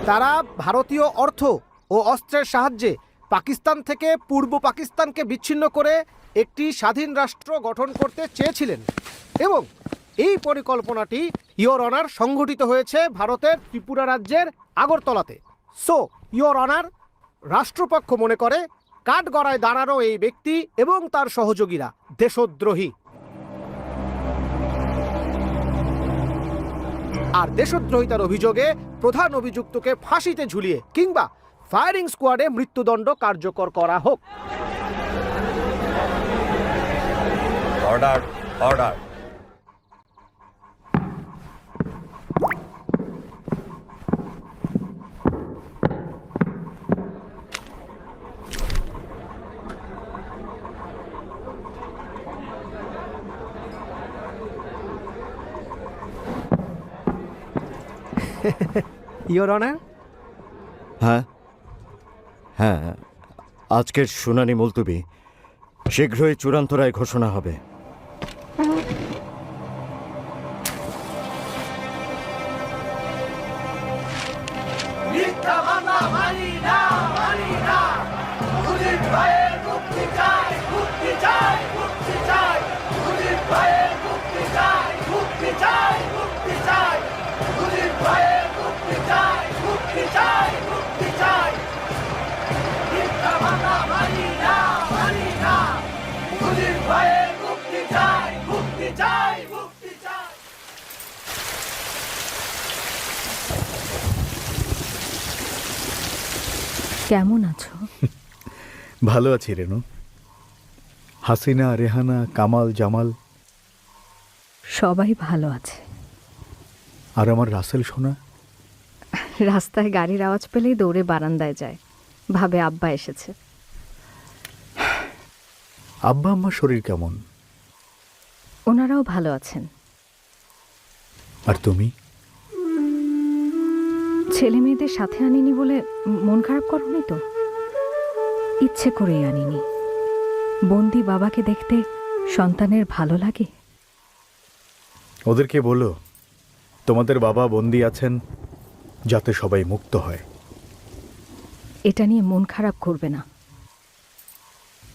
তারা ভারতীয় অর্থ ও অস্ত্রের সাহায্যে পাকিস্তান থেকে পূর্ব পাকিস্তানকে বিচ্ছিন্ন করে একটি স্বাধীন রাষ্ট্র গঠন করতে চেয়েছিলেন এবং এই পরিকল্পনাটি ইয়োর অনার সংঘটিত হয়েছে ভারতের ত্রিপুরা রাজ্যের আগরতলাতে। সো ইয়োর অনার, রাষ্ট্রপক্ষ মনে করে কাঠগড়ায় দাঁড়ানো এই ব্যক্তি এবং তার সহযোগীরা দেশদ্রোহী। আর দেশদ্রোহিতার অভিযোগে প্রধান অভিযুক্তকে ফাঁসিতে ঝুলিয়ে কিংবা ফায়ারিং স্কোয়াডে মৃত্যুদণ্ড কার্যকর করা হোক। Order, order. Your honour. হ্যাঁ হ্যাঁ, আজকের শুনানি মুলতবি। শীঘ্রই চূড়ান্ত রায় ঘোষণা হবে। কেমন আছো? ভালো আছি রেনু। হাসিনা, রেহানা, কামাল, জামাল সবাই ভালো আছে। আর আমার রাসেল সোনা রাস্তায় গাড়ির আওয়াজ পেলেই দৌড়ে বারান্দায় যায়, ভাবে আব্বা এসেছে। আব্বা আম্মার শরীর কেমন? ওনারাও ভালো আছেন। আর তুমি? ছেলে মেয়েদের সাথে আনিনি বলে মন খারাপ করনি তো? ইচ্ছে করেই আনিনি। বন্দি বাবাকে দেখতে সন্তানের ভালো লাগে। ওদেরকে বলো তোমাদের বাবা বন্দি আছেন যাতে সবাই মুক্ত হয়। এটা নিয়ে মন খারাপ করবে না।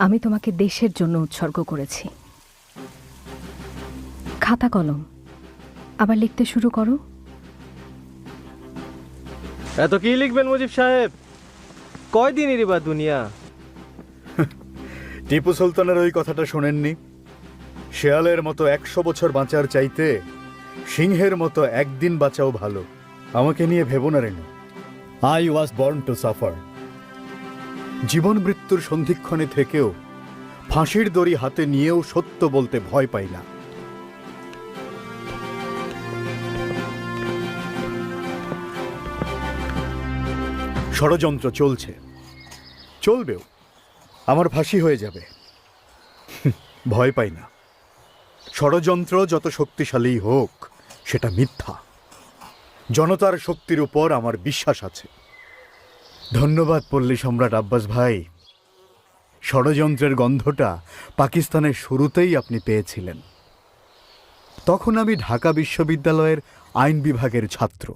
আমি তোমাকে দেশের জন্য উৎসর্গ করেছি। খাতা কলম আবার লিখতে শুরু করো। এত কি লিখবেন মুজিব সাহেব? কয়দিনেরই বা দুনিয়া। টিপু সুলতানের ওই কথাটা শোনেননি? শেয়ালের মতো 100 বছর বাঁচার চাইতে সিংহের মতো একদিন বাঁচাও ভালো। আমাকে নিয়ে ভেবো না Renu. I was born to suffer. জীবন মৃত্যুর সন্ধিক্ষণে থেকেও, ফাঁসির দড়ি হাতে নিয়েও সত্য বলতে ভয় পাই না। ষড়যন্ত্র চলছে, চলবেও। আমার ফাঁসি হয়ে যাবে, ভয় পাই না। ষড়যন্ত্র যত শক্তিশালী হোক সেটা মিথ্যা। জনতার শক্তির উপর আমার বিশ্বাস আছে। ধন্যবাদ পল্লী সম্রাট আব্বাস ভাই। ষড়যন্ত্রের গন্ধটা পাকিস্তানের শুরুতেই আপনি পেয়েছিলেন। তখন আমি ঢাকা বিশ্ববিদ্যালয়ের আইন বিভাগের ছাত্র।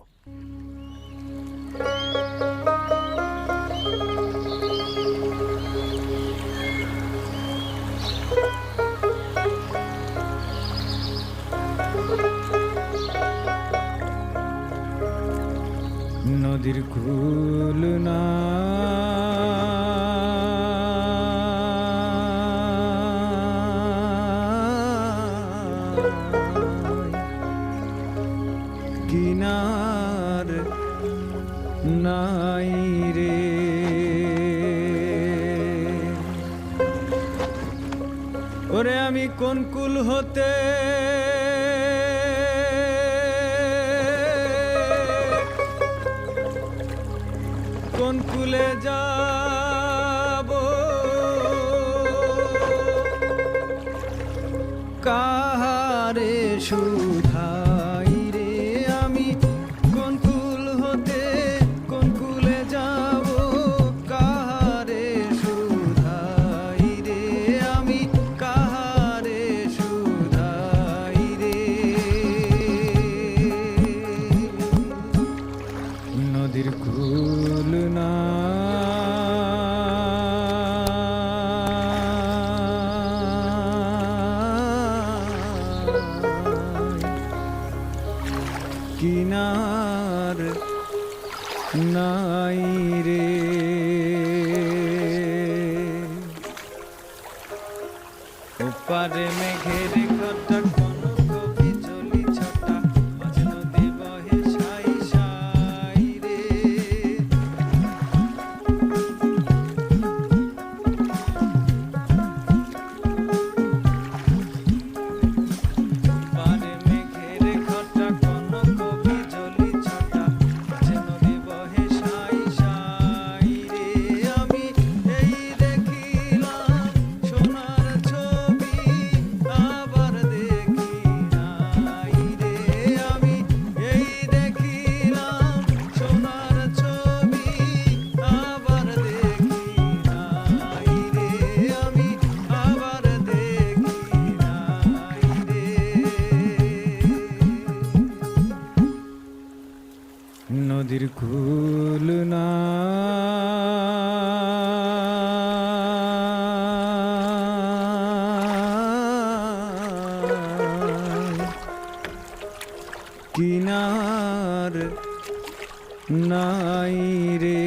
নদীর কুল না কিনার নাই রে, ওরে আমি কোন কুল হতে কোন কুলে যাব, কাহারে সুধাই রে। আমি কোন কুল হতে কোন কুলে যাব, কাহারে সুধাই রে। আমি কাহারে সুধাই রে। নদীর কুল ওপারে মেঘের ঘটা কোন কবি জলি ছটা মাঝ নদী বহে সাই সাই রে ওপারে মেঘের ঘটা কোন কবি জলি ছটা মাঝ নদী বহে সাই সাই রে আমি এই দেখিলাম সোনার ছবি আবার দেখি নাই রে আমি এই দেখিলাম সোনার ছবি আবার দেখি নাই রে আমি আবার দেখি নাই রে নদীর কুল না কিনার নাই রে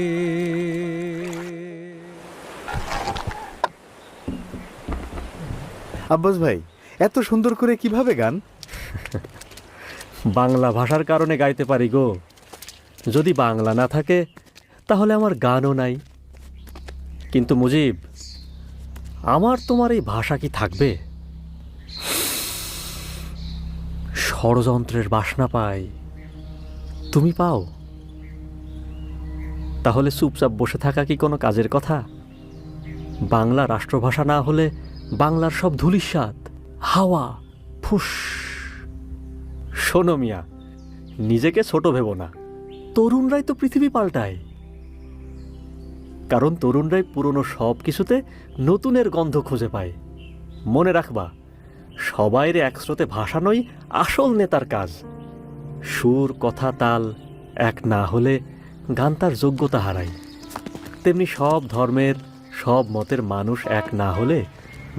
আব্বাস ভাই, এত সুন্দর করে কিভাবে গান? বাংলা ভাষার কারণে গাইতে পারি গো। যদি বাংলা না থাকে তাহলে আমার গানও নাই। কিন্তু মুজিব, আমার তোমার এই ভাষা কি থাকবে? ষড়যন্ত্রের বাসনা পাই, তুমি পাও? তাহলে চুপচাপ বসে থাকা কি কোনো কাজের কথা? বাংলা রাষ্ট্রভাষা না হলে বাংলার সব ধূলিসাৎ, হাওয়া, ফুস। শোনো মিয়া, নিজেকে ছোট ভেবো না। তরুণরাই তো পৃথিবী পাল্টায়, কারণ তরুণরাই পুরনো সব কিছুতে নতুনের গন্ধ খুঁজে পায়। মনে রাখবা, সবাইরে এক স্রোতে ভাসানোই আসল নেতার কাজ। সুর, কথা, তাল এক না হলে গান তার যোগ্যতা হারায়। তেমনি সব ধর্মের, সব মতের মানুষ এক না হলে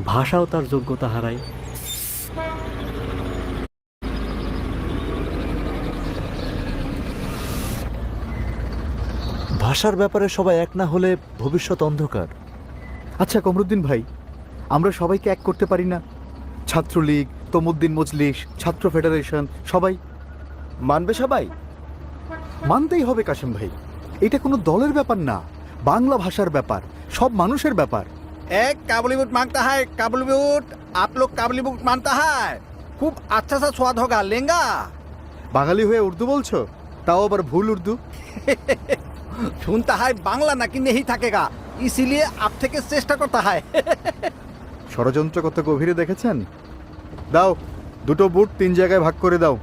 ভাষাও তার যোগ্যতা হারায়। ভাষার ব্যাপারে সবাই এক না হলে ভবিষ্যৎ অন্ধকার। আচ্ছা কমরুদ্দিন ভাই, আমরা সবাইকে এক করতে পারি না? ছাত্রলীগ, তমুদ্দিন মজলিস, ছাত্র ফেডারেশন, সবাই মানবে সবাই? মানতেই হবে কাশেম ভাই। এটা কোনো দলের ব্যাপার না, বাংলা ভাষার ব্যাপার, সব মানুষের ব্যাপার। एक काबुली बुट मांगता है, काबुली बुट। आप लोग काबुली बुट मानता है, खूब अच्छा सा स्वाद होगा, लेंगा? বাঙালি হয়ে উর্দু বলছো, তাও আবার ভুল উর্দু। सुनता है बांग्ला ना कि नहीं थकेगा, इसीलिए आप থেকে চেষ্টা করতে হয়। ষড়যন্ত্র কত গভীরে দেখেছেন? দাও, দুটো বুট 3 জায়গায় ভাগ করে দাও।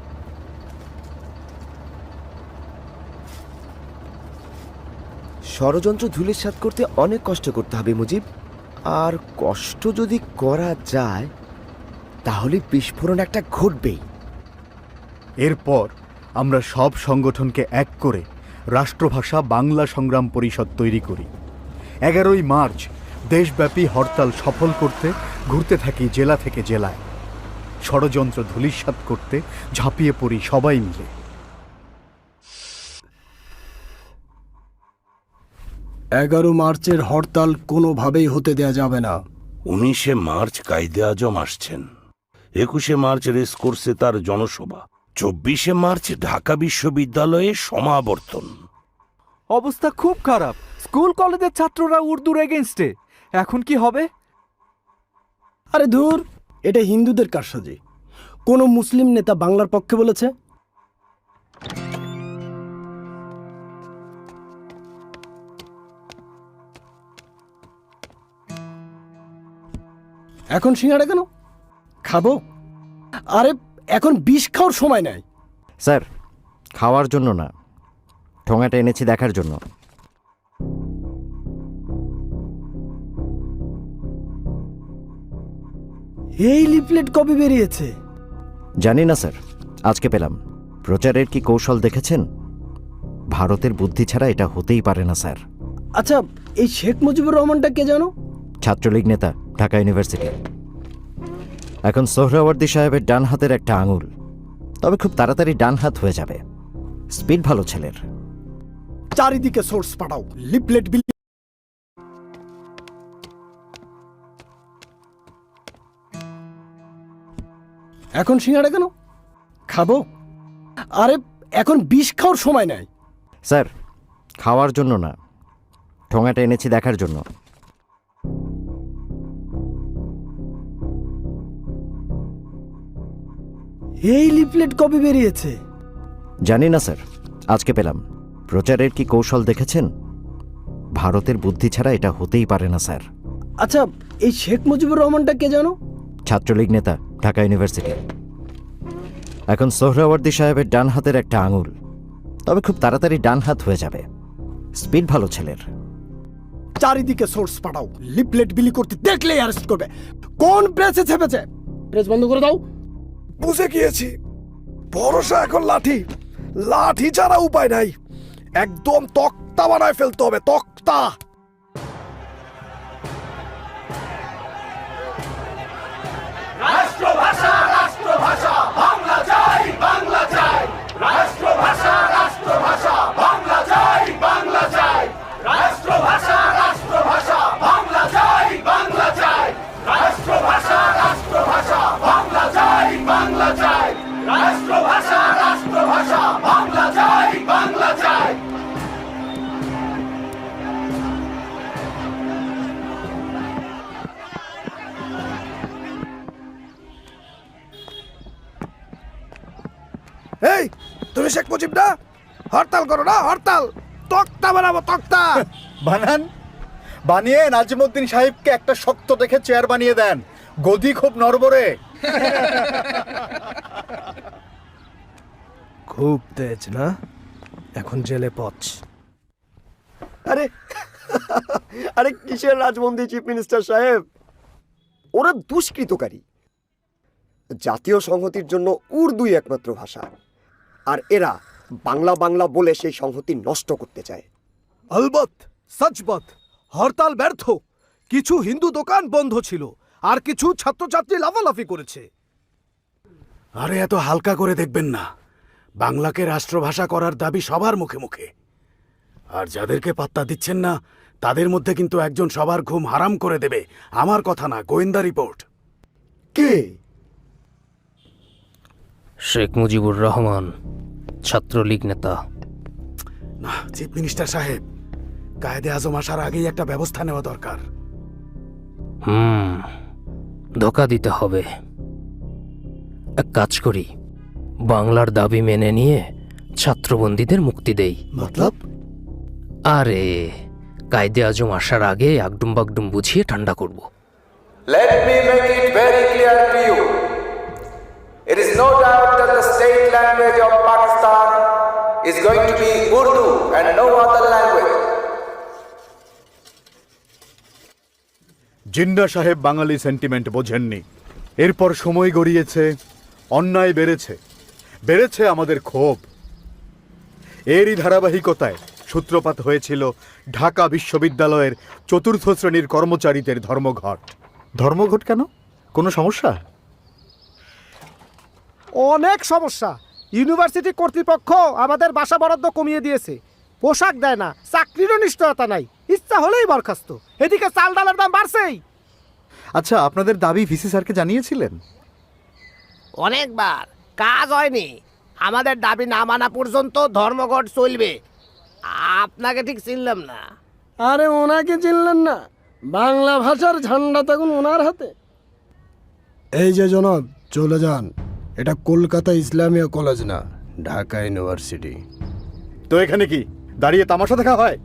ষড়যন্ত্র ধূলিসাৎ করতে অনেক কষ্ট করতে হবে মুজিব, আর কষ্ট যদি করা যায় তাহলে বিস্ফোরণ একটা ঘটবেই। এরপর আমরা সব সংগঠনকে এক করে রাষ্ট্রভাষা বাংলা সংগ্রাম পরিষদ তৈরি করি। 11ই মার্চ দেশব্যাপী হরতাল সফল করতে ঘুরতে থাকি জেলা থেকে জেলায়। ষড়যন্ত্র ধূলিসাৎ করতে ঝাঁপিয়ে পড়ি সবাই মিলে। 11 মার্চের হরতাল কোনোভাবেই হতে দেয়া যাবে না। 19শে মার্চ কায়দে আজম আসছেন, 21শে মার্চ রেস কোর্সে তার জনসভা, 24শে মার্চ ঢাকা বিশ্ববিদ্যালয়ে সমাবর্তন। অবস্থা খুব খারাপ। স্কুল কলেজের ছাত্ররা উর্দুর এগেইনস্টে। এখন কি হবে? আরে ধুর, এটা হিন্দুদের কারসাজি। কোনো মুসলিম নেতা বাংলার পক্ষে বলেছে? এখন সিঙ্গাড়া কেন খাবো? আরে এখন বিষ খাওয়ার সময় নাই। স্যার, খাওয়ার জন্য না, ঠোঙাটা এনেছি দেখার জন্য। এই লিফলেট কবে বেরিয়েছে? জানি না স্যার, আজকে পেলাম। প্রচারের কি কৌশল দেখেছেন? ভারতের বুদ্ধি ছাড়া এটা হতেই পারে না স্যার। আচ্ছা, এই শেখ মুজিবুর রহমানটা কে জানো? ছাত্রলীগ নেতা, ঢাকা ইউনিভার্সিটি। এখন সোহরাওয়ার্দী সাহেবের ডান হাতের একটা আঙুল, তবে খুব তাড়াতাড়ি ডান হাত হয়ে যাবে। স্পিড ভালো ছেলের। চারিদিকে সোর্স পাঠাও, লিফলেট বিল। এখন সিঙ্গাড়া কেন? খাবো? আরে এখন বিষ খাওয়ার সময় নাই। স্যার, খাওয়ার জন্য না, ঠোঙাটা এনেছি দেখার জন্য। এই লিফলেট কবে বেরিয়েছে? জানি না স্যার, আজকে পেলাম। প্রচারের কি কৌশল দেখেছেন? ভারতের বুদ্ধি ছাড়া এটা হতেই পারে না স্যার। আচ্ছা, এই শেখ মুজিবুর রহমানটা কে জানো? ছাত্রলীগ নেতা, ঢাকা ইউনিভার্সিটি। এখন সোহরাওয়ার্দী সাহেবের ডান হাতের একটা আঙুল, তবে খুব তাড়াতাড়ি ডান হাত হয়ে যাবে। স্পিড ভালো ছেলের। চারিদিকে সোর্স পাঠাও, লিফলেট বিলি করতে দেখলেই অ্যারেস্ট করবে। কোন প্রেসে ছেপেছে? প্রেস বন্ধ করে দাও। বুঝে গিয়েছি, ভরসা এখন লাঠি, লাঠি ছাড়া উপায় নাই। একদম তক্তা বানায় ফেলতে হবে, তক্তা। এই, তুমি শেখ মুজিব না? হরতাল করো না, হরতাল। তক্তা বানাবো, তক্তা। বানান, বানিয়ে নাজিমুদ্দিন সাহেবকে একটা শক্ত দেখে চেয়ার বানিয়ে দেন। গদি খুব নড়বড়ে। খুব তেজ না? এখন জেলে পচ। আরে আরে কিসের রাজবন্দী চিফ মিনিস্টার সাহেব? ওরা দুষ্কৃতকারী। জাতীয় সংহতির জন্য উর্দুই একমাত্র ভাষা, আর এরা বাংলা বাংলা বলে সেই সংহতি নষ্ট করতে চায়। আলবত, সচবত, হরতাল ব্যর্থ। কিছু হিন্দু দোকান বন্ধ ছিল, আর কিছু ছাত্রছাত্রী লাফালাফি করেছে। আরে এত হালকা করে দেখবেন না। বাংলাকে রাষ্ট্রভাষা করার দাবি সবার মুখে মুখে, আর যাদেরকে পাত্তা দিচ্ছেন না তাদের মধ্যে কিন্তু একজন সবার ঘুম হারাম করে দেবে। আমার কথা না, গোয়েন্দা রিপোর্ট। কে? শেখ মুজিবুর রহমান, ছাত্রলীগ নেতা। না চিফ মিনিস্টার সাহেব, কায়েদে আজম আসার আগেই একটা ব্যবস্থা নেওয়া দরকার। ধোকা দিতে হবে। এক কাজ করি, বাংলার দাবি মেনে নিয়ে ছাত্রবন্দীদের মুক্তি দেই। মতলব? আরে কায়েদে আজম আসার আগে আগডুম বাগডুম বুঝিয়ে ঠান্ডা করব। Let me make it very clear to you. It is no doubt that the state language of Pakistan is going to be Urdu and no other language. Jinnah সাহেব বাঙালি সেন্টিমেন্ট বোঝেননি। এরপর সময় গড়িয়েছে, অন্যায় বেড়েছে, বেড়েছে আমাদের ক্ষোভ। এরই ধারাবাহিকতায় সূত্রপাত হয়েছিল ঢাকা বিশ্ববিদ্যালয়ের চতুর্থ শ্রেণীর কর্মচারীদের ধর্মঘট। ধর্মঘট কেন? কোনো সমস্যা? অনেক সমস্যা। ইউনিভার্সিটি কর্তৃপক্ষ আমাদের বাসা বরাদ্দ কমিয়ে দিয়েছে, পোশাক দেয় না, চাকরিরও নিশ্চয়তা নাই, ইচ্ছা হলেই বরখাস্ত। এদিকে চাল ডালের দাম বাড়ছেই। আচ্ছা, আপনাদের দাবি ভিসি স্যারকে জানিয়েছিলেন? অনেকবার, কাজ হয়নি। আমাদের দাবি না মানা পর্যন্ত ধর্মঘট চলবে। আপনাকে ঠিক চিনলাম না। আরে ওনাকে চিনলেন না? বাংলা ভাষার ঝান্ডা তখন ওনার হাতে। এই যে জনাব, চলে যান। এটা কলকাতা ইসলামিয়া কলেজ না, ঢাকা ইউনিভার্সিটি। তো এখানে কি দাঁড়িয়ে তামাশা দেখা হয়?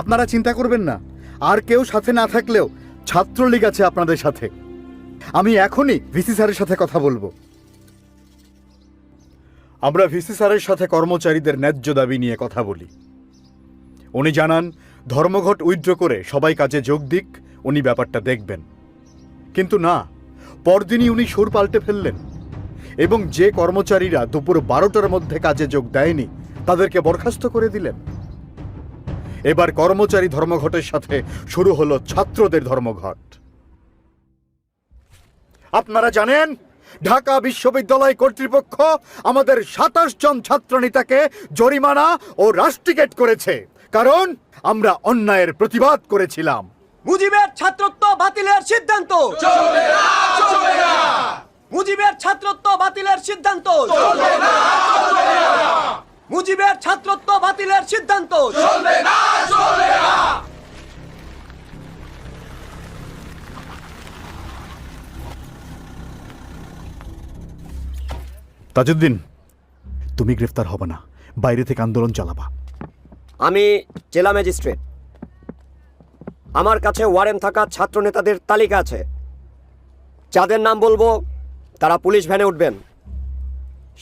আপনারা চিন্তা করবেন না, আর কেউ সাথে না থাকলেও ছাত্রলীগ আছে আপনাদের সাথে। আমি এখনই ভিসি স্যারের সাথে কথা বলবো। আমরা ভিসি স্যারের সাথে কর্মচারীদের ন্যায্য দাবি নিয়ে কথা বলি। উনি জানান ধর্মঘট উইথড্র করে সবাই কাজে যোগ দিক, উনি ব্যাপারটা দেখবেন। কিন্তু না, পরদিনই উনি সুর পাল্টে ফেললেন এবং যে কর্মচারীরা দুপুর 12টার মধ্যে কাজে যোগ দেয়নি তাদেরকে বরখাস্ত করে দিলেন। এবার কর্মচারী ধর্মঘটের সাথে শুরু হলো ছাত্রদের ধর্মঘট। আপনারা জানেন ঢাকা বিশ্ববিদ্যালয় কর্তৃপক্ষ আমাদের 27 জন ছাত্রনেতাকে জরিমানা ও রাস্টিকেট করেছে, কারণ আমরা অন্যায়ের প্রতিবাদ করেছিলাম। মুজিবের ছাত্রত্ব বাতিলের সিদ্ধান্ত চলবে না, চলবে না। মুজিবের সিদ্ধান্ত চলবে না, চলবে না। তাজউদ্দিন, তুমি গ্রেফতার হবে না, বাইরে থেকে আন্দোলন চালাবা। আমি জেলা ম্যাজিস্ট্রেট, আমার কাছে ওয়ারেন্ট থাকা ছাত্র নেতাদের তালিকা আছে। যাদের নাম বলবো তারা পুলিশ ভ্যানে উঠবেন।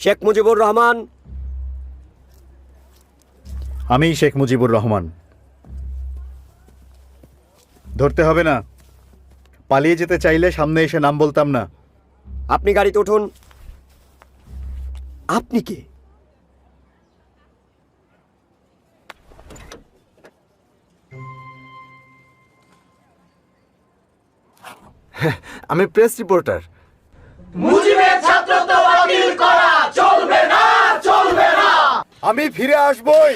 শেখ মুজিবুর রহমান। আমি শেখ মুজিবুর রহমান। ধরতে হবে না, পালিয়ে যেতে চাইলে সামনে এসে নাম বলতাম না। আপনি গাড়িতে উঠুন। আপনি কে? আমি প্রেস রিপোর্টার। মুজিবের ছাত্রত্ব বাতিল করা চলবে না, চলবে না। আমি ফিরে আসবই।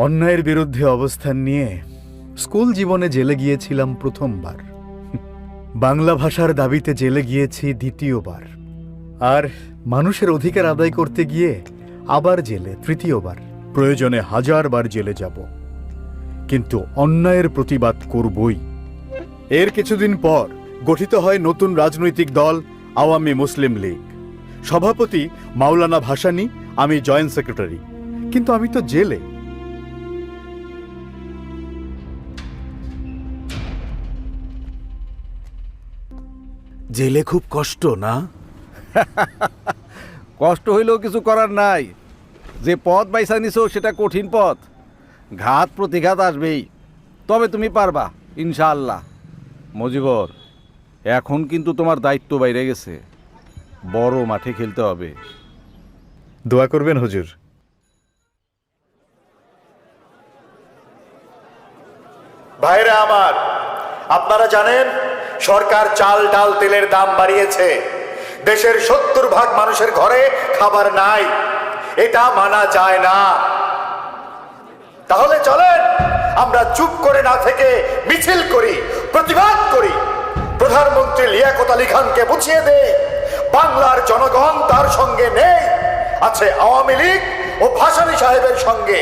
অন্যায়ের বিরুদ্ধে অবস্থান নিয়ে স্কুল জীবনে জেলে গিয়েছিলাম প্রথমবার, বাংলা ভাষার দাবিতে জেলে গিয়েছি দ্বিতীয়বার, আর মানুষের অধিকার আদায় করতে গিয়ে আবার জেলে তৃতীয়বার। প্রয়োজনে 1000 বার জেলে যাব, কিন্তু অন্যায়ের প্রতিবাদ করবই। এর কিছুদিন পর গঠিত হয় নতুন রাজনৈতিক দল আওয়ামী মুসলিম লীগ। সভাপতি মাওলানা ভাসানী, আমি জয়েন্ট সেক্রেটারি। কিন্তু আমি তো জেলে। জেলে খুব কষ্ট না? কষ্ট হইলেও কিছু করার নাই। যে পথ বাইসা নিছো সেটা কঠিন পথ, ঘাত প্রতিঘাত আসবেই, তবে তুমি পারবা ইনশাআল্লাহ। মজিবর, এখন কিন্তু তোমার দায়িত্ব বাইরে গেছে, বড় মাঠে খেলতে হবে। দোয়া করবেন হুজুর। ভাইরা আমার, আপনারা জানেন সরকার চাল ডাল তেলের দাম বাড়িয়েছে। দেশের 70% মানুষের ঘরে খাবার নাই। এটা মানা যায় না। তাহলে চলেন আমরা চুপ করে না থেকে মিছিল করি, প্রতিবাদ করি। প্রধানমন্ত্রী লিয়াকত আলী খানকে বুঝিয়ে দে বাংলার জনগণ তার সঙ্গে নেই, আছে আওয়ামী লীগ ও ভাসানী সাহেবের সঙ্গে।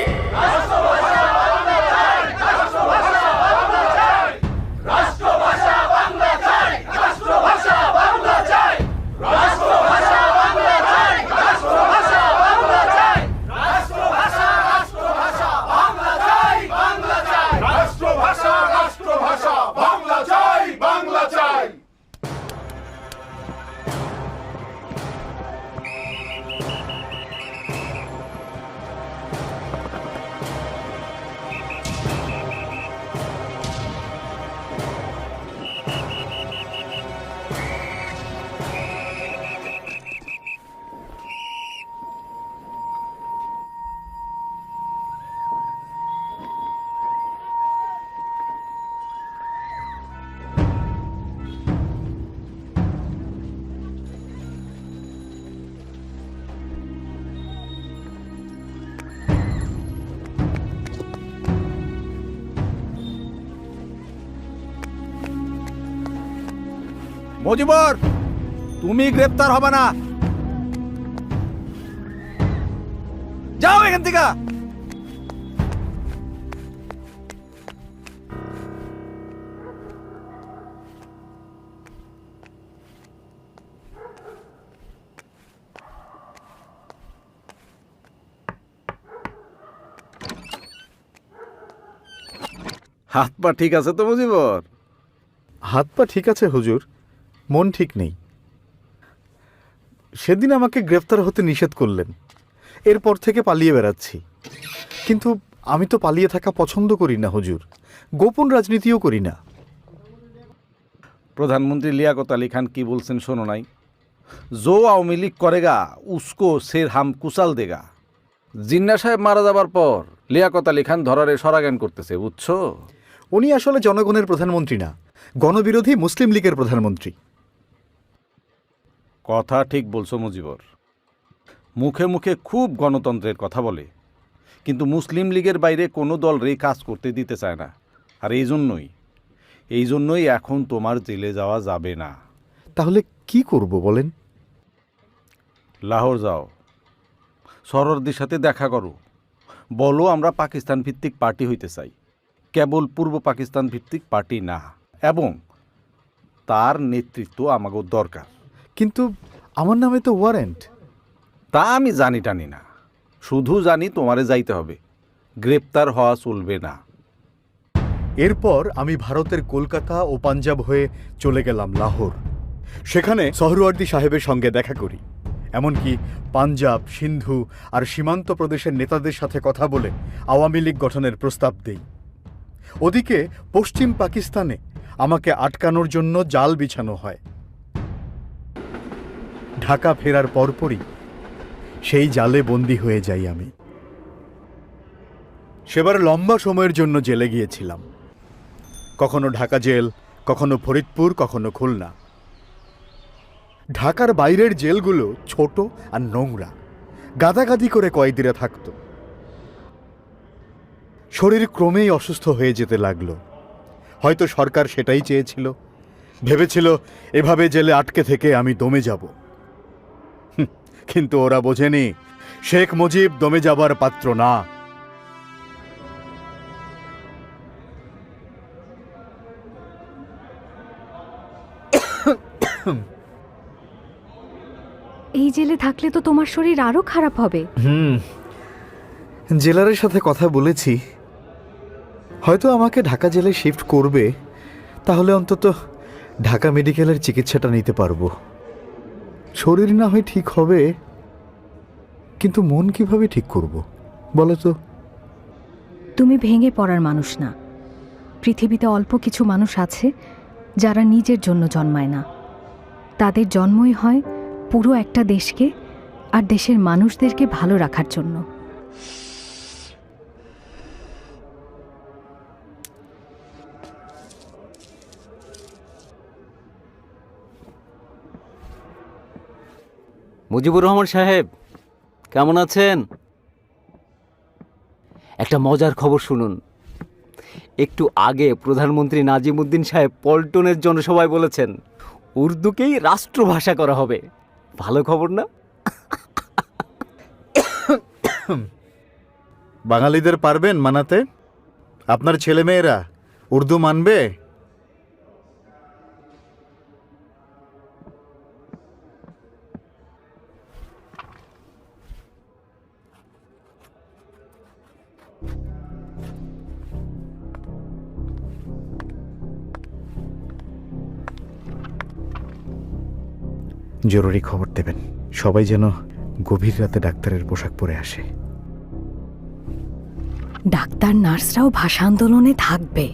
মজিবর, তুমি গ্রেপ্তার হবে না, যাও এখান থেকে। হাত পা ঠিক আছে তো মজিবর? হাত পা ঠিক আছে হুজুর, মন ঠিক নেই। সেদিন আমাকে গ্রেফতার হতে নিষেধ করলেন, এরপর থেকে পালিয়ে বেড়াচ্ছি। কিন্তু আমি তো পালিয়ে থাকা পছন্দ করি না হুজুর, গোপন রাজনীতিও করি না। প্রধানমন্ত্রী লিয়াকত আলী খান কি বলছেন শোনো নাই? জো আওয়ামী লীগ করেগা উসকো সের হাম কুচাল দেগা। জিন্না সাহেব মারা যাবার পর লিয়াকত আলী খান ধরারে সরাগান করতেছে, বুঝছো? উনি আসলে জনগণের প্রধানমন্ত্রী না, গণবিরোধী মুসলিম লীগের প্রধানমন্ত্রী। কথা ঠিক বলছো মজিবর, মুখে মুখে খুব গণতন্ত্রের কথা বলে, কিন্তু মুসলিম লীগের বাইরে কোনো দলরে কাজ করতে দিতে চায় না। আর এই জন্যই এখন তোমার জেলে যাওয়া যাবে না। তাহলে কি করব বলেন? লাহোর যাও, সরোয়ার্দির সাথে দেখা করো, বলো আমরা পাকিস্তান ভিত্তিক পার্টি হইতে চাই, কেবল পূর্ব পাকিস্তান ভিত্তিক পার্টি না, এবং তার নেতৃত্ব আমাকে দরকার। কিন্তু আমার নামে তো ওয়ারেন্ট। তা আমি জানি টানি না, শুধু জানি তোমারে যাইতে হবে, গ্রেপ্তার হওয়া চলবে না। এরপর আমি ভারতের কলকাতা ও পাঞ্জাব হয়ে চলে গেলাম লাহোর। সেখানে সোহরাওয়ার্দী সাহেবের সঙ্গে দেখা করি, এমনকি পাঞ্জাব, সিন্ধু আর সীমান্ত প্রদেশের নেতাদের সাথে কথা বলে আওয়ামী লীগ গঠনের প্রস্তাব দেই। ওদিকে পশ্চিম পাকিস্তানে আমাকে আটকানোর জন্য জাল বিছানো হয়। ঢাকা ফেরার পরপরই সেই জালে বন্দী হয়ে যাই আমি। সেবার লম্বা সময়ের জন্য জেলে গিয়েছিলাম, কখনো ঢাকা জেল, কখনো ফরিদপুর, কখনো খুলনা। ঢাকার বাইরের জেলগুলো ছোট আর নোংরা, গাদাগাদি করে কয়েদিরা থাকত। শরীর ক্রমেই অসুস্থ হয়ে যেতে লাগলো। হয়তো সরকার সেটাই চেয়েছিল, ভেবেছিল এভাবে জেলে আটকে থেকে আমি দমে যাব। কিন্তু ওরা বোঝেনি শেখ মুজিব দমে যাবার পাত্র না। এই জেলে থাকলে তো তোমার শরীর আরো খারাপ হবে। জেলারের সাথে কথা বলেছি, হয়তো আমাকে ঢাকা জেলে শিফট করবে, তাহলে অন্তত ঢাকা মেডিকেলের চিকিৎসাটা নিতে পারবো। শরীর না হয় ঠিক হবে, কিন্তু মন কিভাবে ঠিক করব বলো তো? তুমি ভেঙে পড়ার মানুষ না। পৃথিবীতে অল্প কিছু মানুষ আছে যারা নিজের জন্য জন্মায় না, তাদের জন্মই হয় পুরো একটা দেশকে আর দেশের মানুষদেরকে ভালো রাখার জন্য। মুজিবুর রহমান সাহেব, কেমন আছেন? একটা মজার খবর শুনুন। একটু আগে প্রধানমন্ত্রী নাজিমউদ্দিন সাহেব পল্টনের জনসভায় বলেছেন উর্দুকেই রাষ্ট্রভাষা করা হবে। ভালো খবর না? বাঙালিদের পারবেন মানাতে? আপনার ছেলেমেয়েরা উর্দু মানবে? জরুরি খবর দেবেন, সবাই যেন গভীর রাতে ডাক্তারের পোশাক পরে আসে। ডাক্তার নার্সরাও ভাষা আন্দোলনে থাকবে।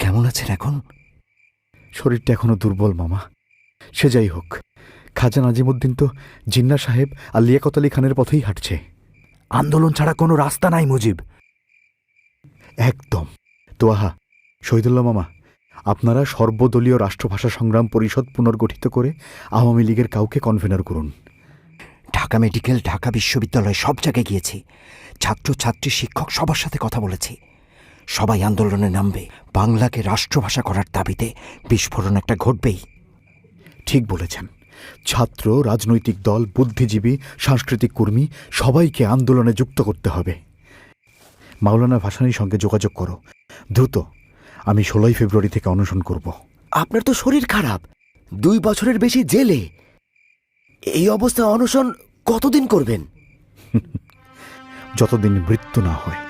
কেমন আছেন এখন? শরীরটা এখনো দুর্বল মামা। সে যাই হোক, খাজা নাজিমউদ্দিন তো জিন্না সাহেব আর লিয়াকত আলী খানের পথেই হাঁটছে। আন্দোলন ছাড়া কোনো রাস্তা নাই মুজিব। একদম। তোয়াহা, শহীদুল্লাহ মামা, আপনারা সর্বদলীয় রাষ্ট্রভাষা সংগ্রাম পরিষদ পুনর্গঠিত করে আওয়ামী লীগের কাউকে কনভেনার করুন। ঢাকা মেডিকেল, ঢাকা বিশ্ববিদ্যালয় সব জায়গায় গিয়েছি, ছাত্র ছাত্রী শিক্ষক সবার সাথে কথা বলেছি। সবাই আন্দোলনে নামবে। বাংলাকে রাষ্ট্রভাষা করার দাবিতে বিস্ফোরণ একটা ঘটবেই। ঠিক বলেছেন। ছাত্র, রাজনৈতিক দল, বুদ্ধিজীবী, সাংস্কৃতিক কর্মী সবাইকে আন্দোলনে যুক্ত করতে হবে। মাওলানা ভাসানীর সঙ্গে যোগাযোগ করো দ্রুত। আমি 16 ফেব্রুয়ারি থেকে অনশন করব। আপনার তো শরীর খারাপ, 2 বছরের বেশি জেলে, এই অবস্থায় অনশন কতদিন করবেন? যতদিন মৃত্যু না হয়।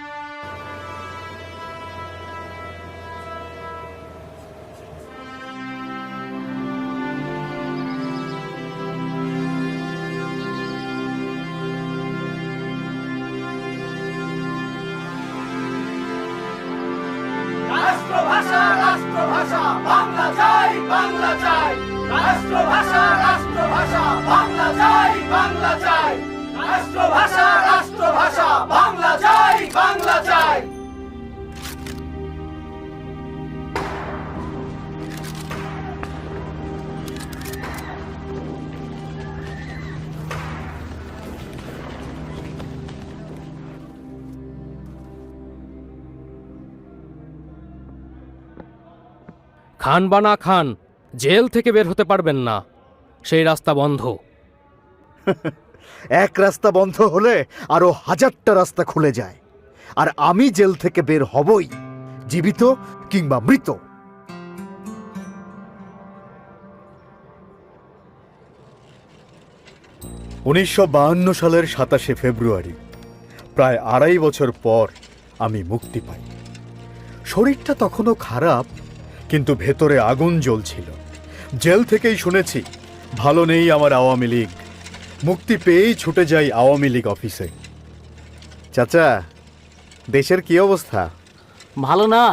বাংলা চাই, বাংলা চাই, রাষ্ট্রভাষা, রাষ্ট্রভাষা, বাংলা চাই, বাংলা চাই। খান বানা খান, জেল থেকে বের হতে পারবেন না, সেই রাস্তা বন্ধ। এক রাস্তা বন্ধ হলে আরো হাজারটা রাস্তা খুলে যায়, আর আমি জেল থেকে বের হবই, জীবিত কিংবা মৃত। 1952 সালের 27শে ফেব্রুয়ারি, প্রায় 2.5 বছর পর আমি মুক্তি পাই। শরীরটা তখনও খারাপ, কিন্তু ভেতরে আগুন জ্বলছিল। জেল থেকেই শুনেছি ভালো নেই আমার আওয়ামী লীগ। মুক্তি পেয়েই ছুটে যাই আওয়ামী লীগ অফিসে। চাচা, দেশের কি অবস্থা? ভালো না।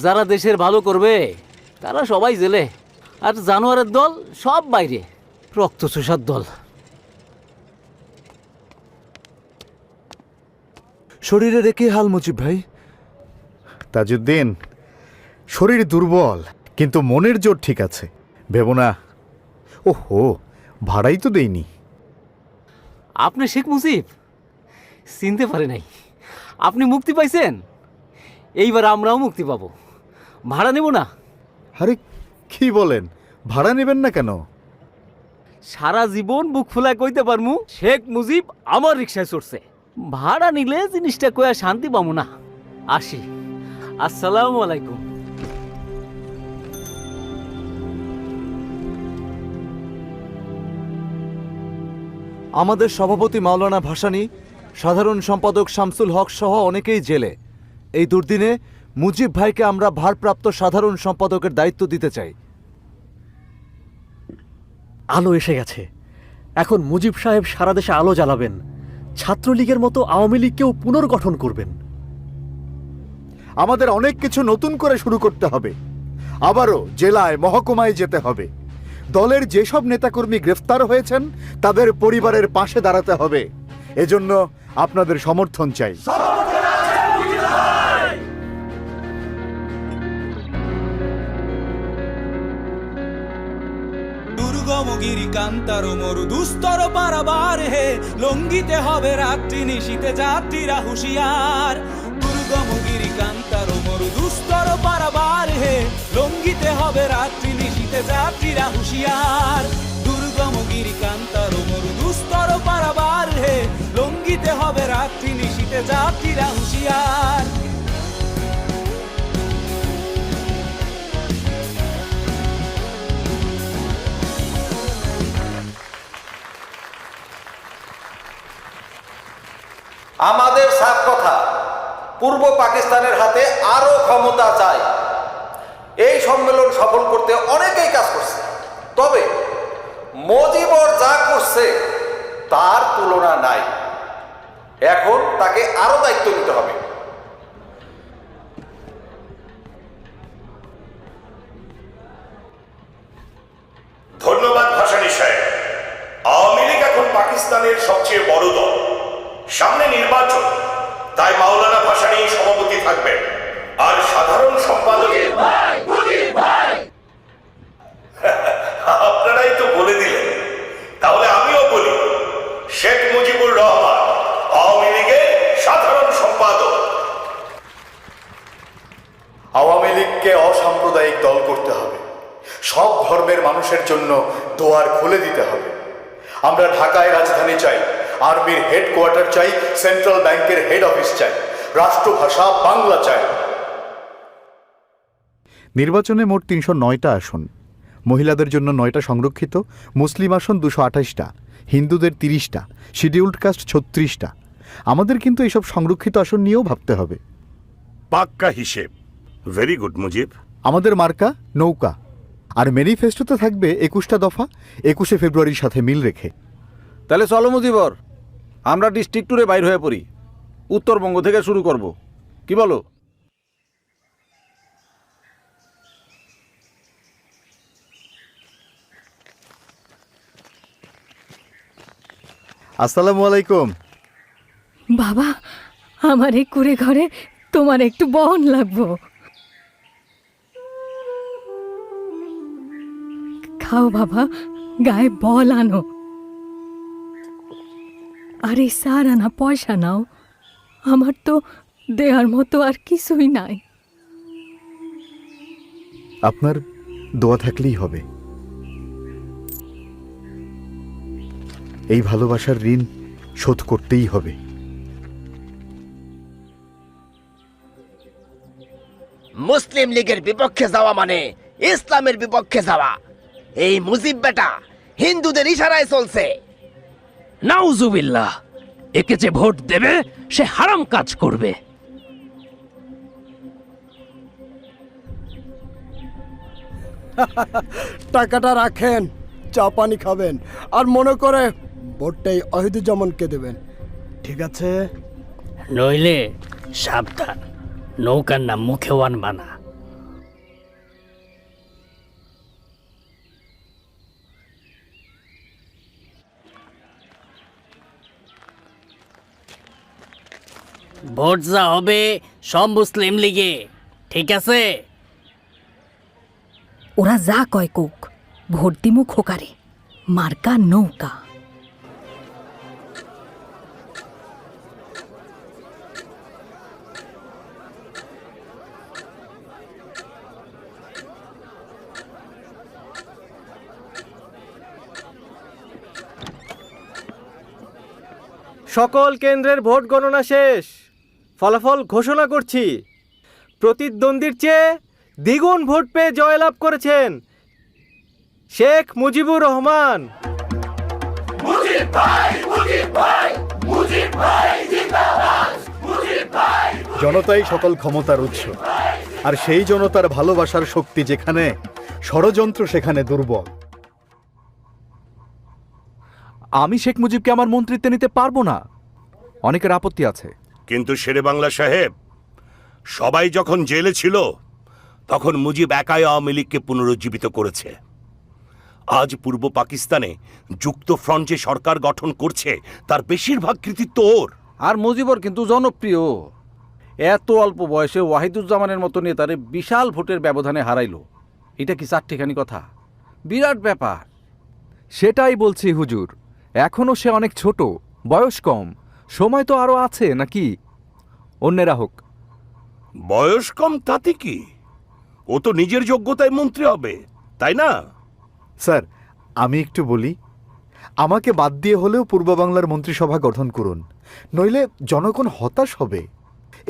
যারা দেশের ভালো করবে তারা সবাই জেলে, আর জানোয়ারের দল সব বাইরে, রক্তচোষার দল। শরীরের কি হাল মুজিব ভাই? তাজউদ্দিন, শরীর দুর্বল, কিন্তু মনের জোর ঠিক আছে। ভেবো না। ওহো, ভাড়াই তো দেইনি। আপনি শেখ মুজিব? চিনতে পারে নাই। আপনি মুক্তি পাইছেন, এইবার আমরাও মুক্তি পাবো। ভাড়া নেব না। আরে কি বলেন, ভাড়া নেবেন না কেন? সারা জীবন বুক ফুলায় কইতে পারমু শেখ মুজিব আমার রিক্সায় চড়ছে। ভাড়া নিলে জিনিসটা কয়া শান্তি পাবো না। আসি, আসসালামু আলাইকুম। আমাদের সভাপতি মাওলানা ভাসানী, সাধারণ সম্পাদক শামসুল হক সহ অনেকেই জেলে। এই দুর্দিনে মুজিব ভাইকে আমরা ভারপ্রাপ্ত সাধারণ সম্পাদকের দায়িত্ব দিতে চাই। আলো এসে গেছে। এখন মুজিব সাহেব সারা দেশে আলো জ্বালাবেন, ছাত্রলীগের মতো আওয়ামী লীগকেও পুনর্গঠন করবেন। আমাদের অনেক কিছু নতুন করে শুরু করতে হবে। আবারও জেলায়, মহকুমায় যেতে হবে। দলের যেসব নেতাকর্মী গ্রেফতার হয়েছেন তাদের পরিবারের পাশে দাঁড়াতে হবে। এজন্য আপনাদের সমর্থন চাই। দুর্গমগিরি কান্তার মরু দুস্তর পারাবার হে, লঙ্ঘিতে হবে রাত্রি নিশীতে যাত্রীরা হুঁশিয়ার। দুর্গমগিরি কান্তার মরু দুস্তর পারাবার হে, লঙ্ঘিতে হবে রাত্রি নিশীতে যাত্রীরা হুঁশিয়ার। দুর্গমগিরি কান্তার মরু দুস্তর পারাবার হে, লঙ্ঘিতে হবে রাত্রি নিশীতে যাত্রীরা হুঁশিয়ার। আমাদের সাফ কথা, পূর্ব পাকিস্তানের হাতে আরো ক্ষমতা চাই। এই সম্মেলন সফল করতে অনেকেই কাজ করছে, তবে মুজিবর যা করছে তার তুলনা নাই। এখন তাকে আরো দায়িত্ব নিতে হবে। ধন্যবাদ ভাসানী সাহেব। আওয়ামী লীগ এখন পাকিস্তানের সবচেয়ে বড় দল। সামনে নির্বাচন, তাই মাওলানা ভাসানী সভাপতি থাকবেন, আর সাধারণ সম্পাদকের আপনারাই তো বলে দিলেন, তাহলে আমিও বলি, শেখ মুজিবুর রহমান আওয়ামী লীগের সাধারণ সম্পাদক। আওয়ামী লীগকে অসাম্প্রদায়িক দল করতে হবে। সব ধর্মের মানুষের জন্য দোয়ার খুলে দিতে হবে। আমরা ঢাকায় রাজধানী চাই, আর্মির হেডকোয়ার্টার চাই, সেন্ট্রাল ব্যাংকের হেড অফিস চাই, রাষ্ট্রভাষা বাংলা চাই। নির্বাচনে মোট 309টা আসন। মহিলাদের জন্য 9টা সংরক্ষিত, মুসলিম আসন 228টা, হিন্দুদের 30টা, শিডিউলড কাস্ট 36টা। আমাদের কিন্তু এইসব সংরক্ষিত আসন নিয়েও ভাবতে হবে। পাক্কা হিসেব। Very good Mujib. আমাদের মার্কা নৌকা, আর ম্যানিফেস্টোতে থাকবে 21টা দফা, 21শে ফেব্রুয়ারির সাথে মিল রেখে। তাহলে চলো মুজিবর, আমরা ডিস্ট্রিক্ট ট্যুরে বাইর হয়ে পড়ি। উত্তরবঙ্গ থেকে শুরু করব, কি বলো? আসসালামু আলাইকুম। বাবা, আমার এই কুড়ে ঘরে তোমার একটু বহন লাগবো। খাও বাবা, গায়ে বল আনো। আরে সার আনা পয়সা নাও, আমার তো দেওয়ার মতো আর কিছুই নাই। আপনার দোয়া থাকলেই হবে। এই ভালোবাসার ঋণ শোধ করতেই হবে। মুসলিম লীগের বিপক্ষে যাওয়া মানে ইসলামের বিপক্ষে যাওয়া। এই মুজিব বেটা হিন্দুদের ইশারায় চলছে। নাউজুবিল্লাহ, একে যে ভোট দেবে সে হারাম কাজ করবে। টাকাটা রাখেন, চা পানি খাবেন, আর মনে করে ভোটটাই অহিদুজ্জামানকে দেবেন, ঠিক আছে? নইলে সাবধান, নৌকার নাম মুখেও আনবা না। ভোট যা হবে সব মুসলিম লীগে, ঠিক আছে? ওরা যা কয় কোক, ভোট দিমু খোকারে, মার্কা নৌকা। সকল কেন্দ্রের ভোট গণনা শেষ। ফলাফল ঘোষণা করছি। প্রতিদ্বন্দ্বীর চেয়ে দ্বিগুণ ভোট পেয়ে জয়লাভ করেছেন শেখ মুজিবুর রহমান। জনতাই সকল ক্ষমতার উৎস, আর সেই জনতার ভালোবাসার শক্তি যেখানে, ষড়যন্ত্র সেখানে দুর্বল। আমি শেখ মুজিবকে আমার মন্ত্রিত্বে নিতে পারবো না, অনেকের আপত্তি আছে। কিন্তু শেরেবাংলা সাহেব, সবাই যখন জেলে ছিল তখন মুজিব একাই আওয়ামী লীগকে পুনরুজ্জীবিত করেছে। আজ পূর্ব পাকিস্তানে যুক্ত ফ্রন্ট যে সরকার গঠন করছে তার বেশিরভাগ কৃতিত্ব ওর। আর মুজিবর কিন্তু জনপ্রিয়। এত অল্প বয়সে ওয়াহিদুজ্জামানের মতো নেতারে বিশাল ভোটের ব্যবধানে হারাইলো, এটা কি চারটিখানি কথা? বিরাট ব্যাপার। সেটাই বলছি হুজুর, এখনো সে অনেক ছোট, বয়স কম, সময় তো আরো আছে নাকি? অন্যেরা হোক। বয়স কম তাতে কি, ও তো নিজের যোগ্যতায় মন্ত্রী হবে, তাই না? স্যার, আমি একটু বলি, আমাকে বাদ দিয়ে হলেও পূর্ব বাংলার মন্ত্রিসভা গঠন করুন, নইলে জনগণ হতাশ হবে।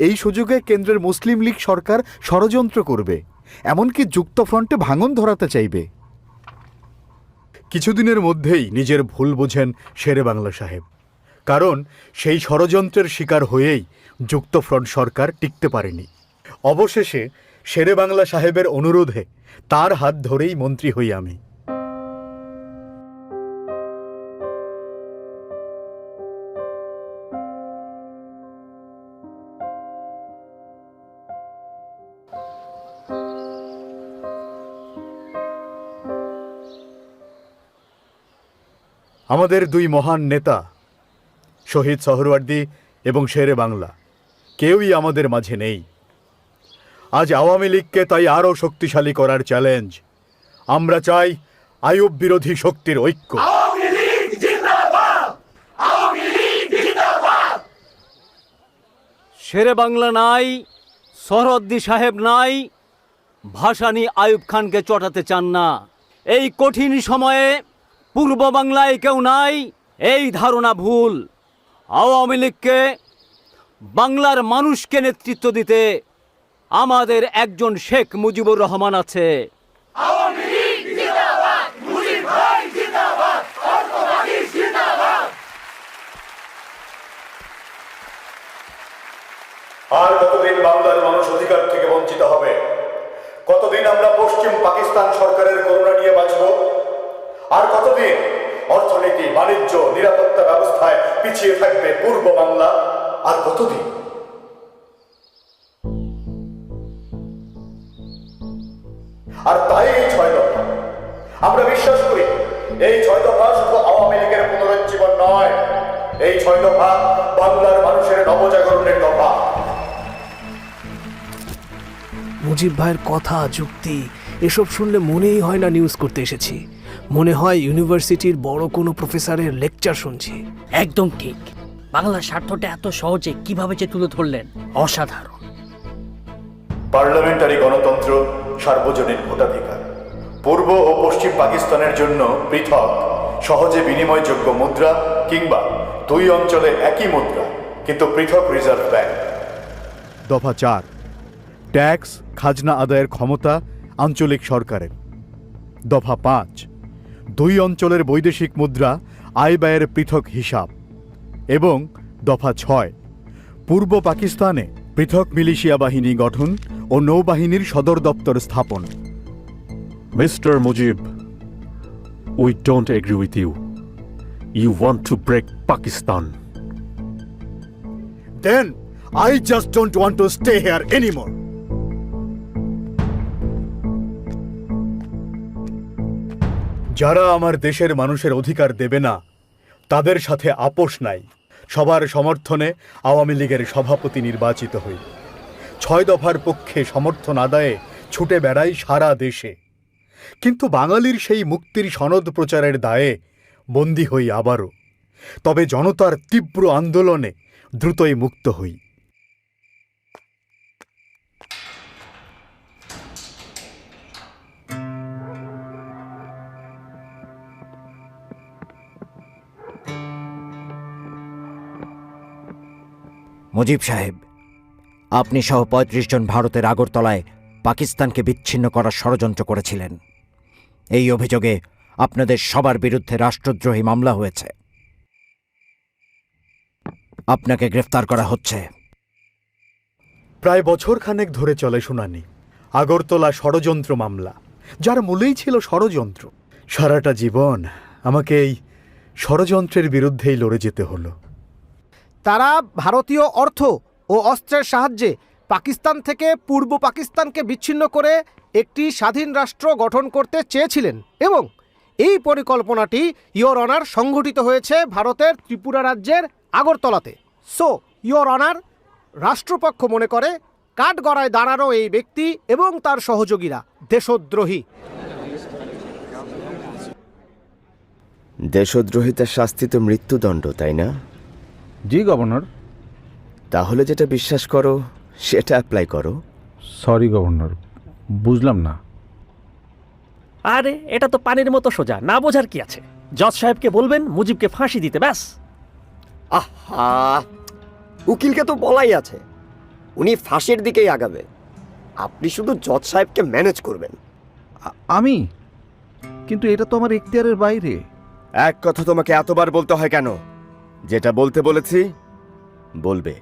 এই সুযোগে কেন্দ্রের মুসলিম লীগ সরকার ষড়যন্ত্র করবে, এমনকি যুক্ত ফ্রন্টে ভাঙন ধরাতে চাইবে। কিছুদিনের মধ্যেই নিজের ভুল বোঝেন শেরেবাংলা সাহেব, কারণ সেই ষড়যন্ত্রের শিকার হয়েই যুক্ত ফ্রন্ট সরকার টিকতে পারেনি। অবশেষে শেরেবাংলা সাহেবের অনুরোধে তার হাত ধরেই মন্ত্রী হই আমি। আমাদের দুই মহান নেতা শহীদ সোহরাওয়ার্দী এবং শেরে বাংলা কেউই আমাদের মাঝে নেই। আজ আওয়ামী লীগকে তাই আরও শক্তিশালী করার চ্যালেঞ্জ। আমরা চাই আইয়ুব বিরোধী শক্তির ঐক্য। শেরে বাংলা নাই, সোহরাওয়ার্দী সাহেব নাই, ভাসানী আইয়ুব খানকে চটাতে চান না। এই কঠিন সময়ে পূর্ব বাংলায় কেউ নাই, এই ধারণা ভুল। আওয়ামী লীগকে, বাংলার মানুষকে নেতৃত্ব দিতে আমাদের একজন শেখ মুজিবুর রহমান আছে। আর কতদিন বাংলার মানুষ অধিকার থেকে বঞ্চিত হবে? কতদিন আমরা পশ্চিম পাকিস্তান সরকারের করুণা নিয়ে বাঁচব? আর কতদিন অর্থনীতি, বাণিজ্য, নিরাপত্তা ব্যবস্থায় পিছিয়ে থাকবে পূর্ব বাংলা? আর কতদিন? আর তাই এই 6 দফা, আমরা বিশ্বাস করি এই 6 দফা শুধু আওয়ামী লীগের পুনরুজ্জীবন নয়, এই 6 দফা বাংলার মানুষের নবজাগরণের দফা। মুজিব ভাইয়ের কথা, যুক্তি এসব শুনলে মনেই হয় না নিউজ করতে এসেছি, মনে হয় ইউনিভার্সিটির বড় কোনো প্রফেসরের লেকচার শুনছি। একদম ঠিক। বাংলার স্বার্থটা এত সহজে কিভাবে যে তুলে ধরলেন, অসাধারণ। পার্লামেন্টারি গণতন্ত্র, সার্বজনীন ভোটাধিকার, পূর্ব ও পশ্চিম পাকিস্তানের জন্য পৃথক সহজে বিনিময়যোগ্য মুদ্রা কিংবা দুই অঞ্চলে একই মুদ্রা কিন্তু পৃথক রিজার্ভ ব্যাংক। দফা 4, ট্যাক্স খাজনা আদায়ের ক্ষমতা আঞ্চলিক সরকারের। দফা 5, দুই অঞ্চলের বৈদেশিক মুদ্রা আয় ব্যয়ের পৃথক হিসাব। এবং দফা 6, পূর্ব পাকিস্তানে পৃথক মিলিশিয়া বাহিনী গঠন ও নৌবাহিনীর সদর দপ্তর স্থাপন। Mister Mujib, we don't agree with you. You want to break Pakistan. Then I just don't want to stay here anymore. যারা আমার দেশের মানুষের অধিকার দেবে না তাদের সাথে আপোষ নাই। সবার সমর্থনে আওয়ামী লীগের সভাপতি নির্বাচিত হই। 6 দফার পক্ষে সমর্থন আদায়ে ছুটে বেড়াই সারা দেশে, কিন্তু বাঙালির সেই মুক্তির সনদ প্রচারের দায়ে বন্দী হই আবারও। তবে জনতার তীব্র আন্দোলনে দ্রুতই মুক্ত হই। মুজিব সাহেব, আপনি সহ ৩৫ জন ভারতের আগরতলায় পাকিস্তানকে বিচ্ছিন্ন করার ষড়যন্ত্র করেছিলেন। এই অভিযোগে আপনাদের সবার বিরুদ্ধে রাষ্ট্রদ্রোহী মামলা হয়েছে। আপনাকে গ্রেফতার করা হচ্ছে। প্রায় বছর খানেক ধরে চলে শুনানি আগরতলা ষড়যন্ত্র মামলা, যার মূলেই ছিল ষড়যন্ত্র। সারাটা জীবন আমাকে এই ষড়যন্ত্রের বিরুদ্ধেই লড়ে যেতে হলো। তারা ভারতীয় অর্থ ও অস্ত্রের সাহায্যে পাকিস্তান থেকে পূর্ব পাকিস্তানকে বিচ্ছিন্ন করে একটি স্বাধীন রাষ্ট্র গঠন করতে চেয়েছিলেন এবং এই পরিকল্পনাটি ইয়োর অনার সংঘটিত হয়েছে ভারতের ত্রিপুরা রাজ্যের আগরতলাতে। সো ইয়োর অনার, রাষ্ট্রপক্ষ মনে করে কাঠগড়ায় দাঁড়ানো এই ব্যক্তি এবং তার সহযোগীরা দেশদ্রোহী। দেশদ্রোহিতার শাস্তি তো মৃত্যুদণ্ড, তাই না? জি গভর্নর। তাহলে যেটা বিশ্বাস করো সেটা অ্যাপ্লাই করো। সরি গভর্নর, বুঝলাম না। আরে এটা তো পানির মতো সোজা, না বোঝার কি আছে? জজ সাহেবকে বলবেন মুজিবকে ফাঁসি দিতে, ব্যাস। আহা, উকিলকে তো বলাই আছে উনি ফাঁসির দিকেই আগাবে। আপনি শুধু জজ সাহেবকে ম্যানেজ করবেন। আমি কিন্তু এটা তো আমার এখতিয়ারের বাইরে। এক কথা তোমাকে এতবার বলতে হয় কেন? যেটা বলতে বলেছি বলবে।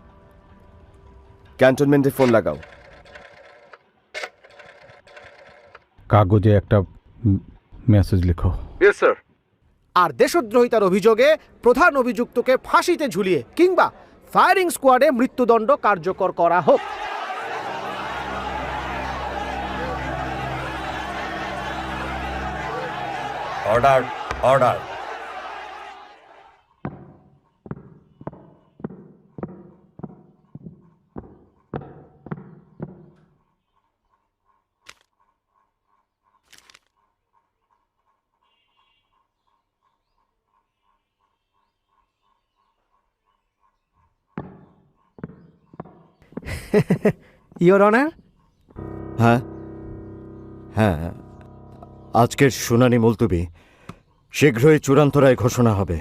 ক্যান্টনমেন্টে ফোন লাগাও। কাগজে একটা মেসেজ লিখো। Yes sir. আর দেশদ্রোহিতার অভিযোগে প্রধান অভিযুক্তকে ফাঁসিতে ঝুলিয়ে কিংবা ফায়ারিং স্কোয়াডে মৃত্যুদণ্ড কার্যকর করা হোক। Order, order. Your honour. হ্যাঁ হ্যাঁ, আজকের শুনানি মুলতবি, শীঘ্রই চূড়ান্ত রায় ঘোষণা হবে।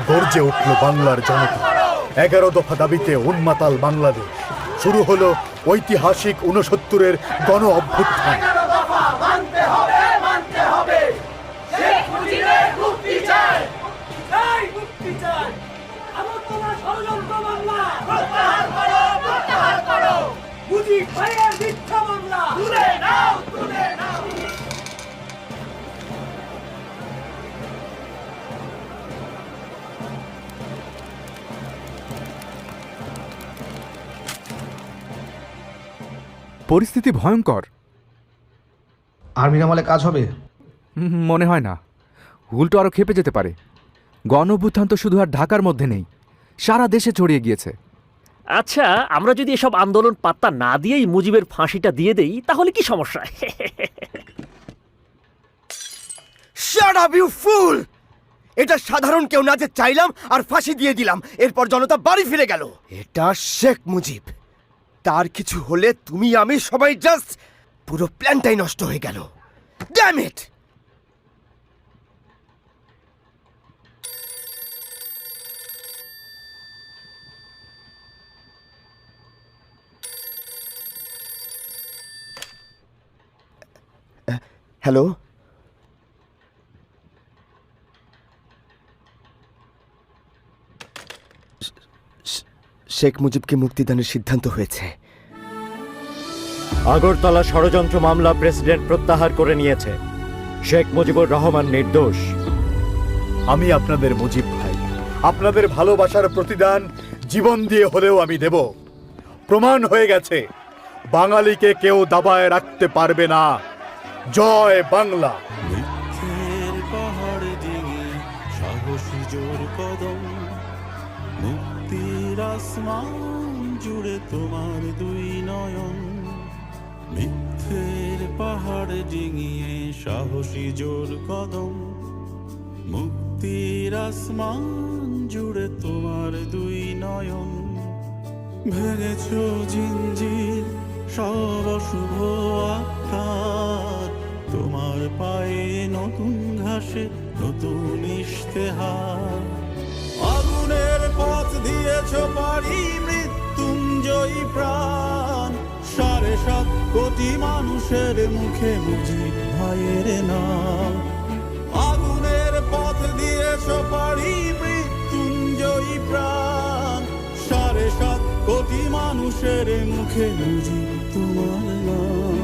গর্জে উঠল বাংলার জনতা। 11 দফা দাবিতে উন্মাতাল বাংলাদেশ। শুরু হলো ঐতিহাসিক 69-এর গণ অভ্যুত্থান। পরিস্থিতি ভয়ঙ্কর। আর্মির আমলে কাজ হবে? মনে হয় না, উল্টো আরও খেপে যেতে পারে। গণ অভ্যুত্থান তো শুধু আর ঢাকার মধ্যে নেই, সারা দেশে ছড়িয়ে গিয়েছে। আচ্ছা, আমরা যদি এসব আন্দোলন পাত্তা না দিয়েই মুজিবের ফাঁসিটা দিয়ে দেই তাহলে কি সমস্যা? শাট আপ ইউ ফুল! এটা সাধারণ কেউ না যে চাইলাম আর ফাঁসি দিয়ে দিলাম, এরপর জনতা বাড়ি ফিরে গেল। এটা শেখ মুজিব। তার কিছু হলে তুমি আমি সবাই জাস্ট পুরো প্ল্যানটাই নষ্ট হয়ে গেল। Damn it! হ্যালো, শেখ মুজিবকে মুক্তিদানের সিদ্ধান্ত হয়েছে। আগরতলা ষড়যন্ত্র মামলা প্রেসিডেন্ট প্রত্যাহার করে নিয়েছে। শেখ মুজিবুর রহমান নির্দোষ। আমি আপনাদের মুজিব ভাই। আপনাদের ভালোবাসার প্রতিদান জীবন দিয়ে হলেও আমি দেব। প্রমাণ হয়ে গেছে, বাঙালিকে কেউ দাবায় রাখতে পারবে না। জয় বাংলা। পাহাড় ডিঙে সাহসী জোর কদম, মুক্তির আসমান জুড়ে তোমার দুই নয়ন। মিথ্যের পাহাড় ডিঙিয়ে সাহসী জোর কদম, মুক্তির আসমান জুড়ে তোমার দুই নয়ন। ভেঙেছ জিঞ্জির সব অশুভ আকার, তোমার পায়ে নতুন ঘাসে নতুন ইশতেহার। আগুনের পথ দিয়েছ পারি মৃত্যুঞ্জয়ী প্রাণ, 7.5 কোটি মানুষের মুখে মুজিব ভাইয়ের নাম। আগুনের পথ দিয়েছ পারি মৃত্যুঞ্জয়ী প্রাণ, 7.5 কোটি মানুষের মুখে মুজিব তোমার নাম।